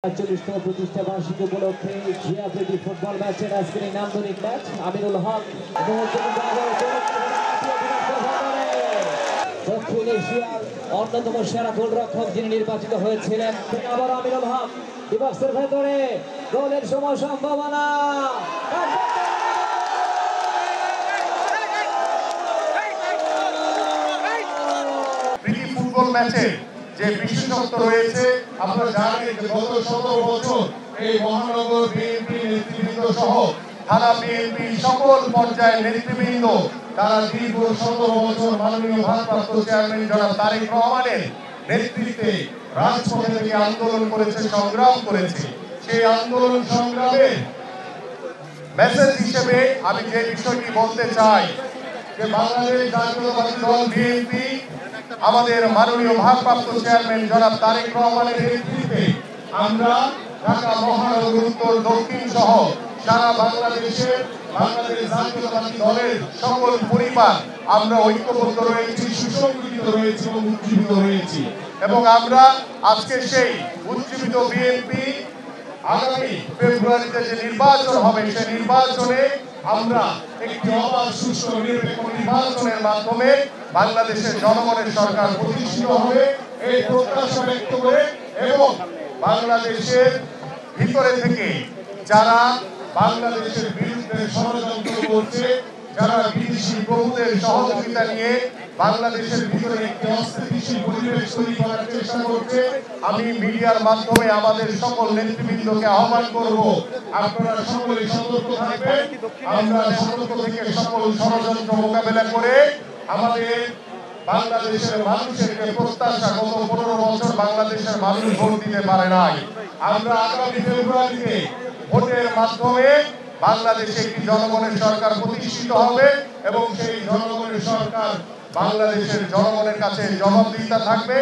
৪০তম প্রতিষ্ঠা বার্ষিকী উপলক্ষে জিয়া প্রীতি ফুটবল ম্যাচের আজকের এই নান্দনিক ম্যাচ আমিনুল হক দক্ষিণ এশিয়ার অন্যতম সেরা গোলরক্ষক যিনি নির্বাচিত হয়েছিলেন আবার আমিনুল হক ডিবক্সের ভেতরে গোলের সময় সম্ভাবনা প্রীতি ফুটবল ম্যাচে যে বিশেষত্ব রয়েছে আপনারা জানেন যে গত 17 বছর এই মহানগর বিএনপি নেতৃবৃন্দ সহ থানা বিএনপি সকল পর্যায়ের নেতৃবৃন্দ তারা দীর্ঘ 17 বছর মাননীয় ভারপ্রাপ্ত চেয়ারম্যান জনাব তারেক রহমানের নেতৃত্বে রাজপথে থেকে আন্দোলন করেছে, সংগ্রাম করেছে। সেই আন্দোলন সংগ্রামের মেসেজ হিসেবে আমি যে বিষয়টি বলতে চাই যে বাংলাদেশ জাতীয়তাবাদী দল বিএনপি আমাদের মাননীয় ভারপ্রাপ্ত চেয়ারম্যান জনাব তারেক রহমানের নেতৃত্বে আমরা ঢাকা মহানগর উত্তর দক্ষিণ সহ সারা বাংলাদেশে বাংলাদেশ জাতীয়তাবাদী দলের সকল পরিবার আমরা ঐক্যবদ্ধ রয়েছি, সুসংগঠিত রয়েছি এবং উজ্জীবিত রয়েছি এবং আমরা আজকে সেই উজ্জীবিত বিএনপি আগামী ফেব্রুয়ারিতে যে নির্বাচন হবে সেই নির্বাচনে আমরা একটি অবাধ সুষ্ঠু নিরপেক্ষ নির্বাচনের মাধ্যমে বাংলাদেশের জনগণের সরকার প্রতিষ্ঠিত হবে এই প্রত্যাশা ব্যক্ত করে এবং বাংলাদেশের ভিতরে থেকে যারা বাংলাদেশের বিরুদ্ধে ষড়যন্ত্র করছে, যারা বিদেশি প্রভুদের সহযোগিতা নিয়ে বাংলাদেশের ভিতরে একটি অস্থিতিশীল পরিবেশ তৈরি করার চেষ্টা করছে, আমি মিডিয়ার মাধ্যমে আমাদের সকল নেতৃবৃন্দকে আহ্বান করব আপনারা সকলে সতর্ক থাকবেন। আমরা সতর্ক থেকে সকল ষড়যন্ত্র মোকাবেলা করে আমাদের বাংলাদেশের মানুষের যে প্রত্যাশা গত 15 বছর বাংলাদেশের মানুষ ভোট দিতে পারে নাই, আমরা আগামী ফেব্রুয়ারিতে ভোটের মাধ্যমে বাংলাদেশে একটি জনগণের সরকার প্রতিষ্ঠিত হবে এবং সেই জনগণের সরকার বাংলাদেশের জনগণের কাছে জবাবদিহিতা থাকবে।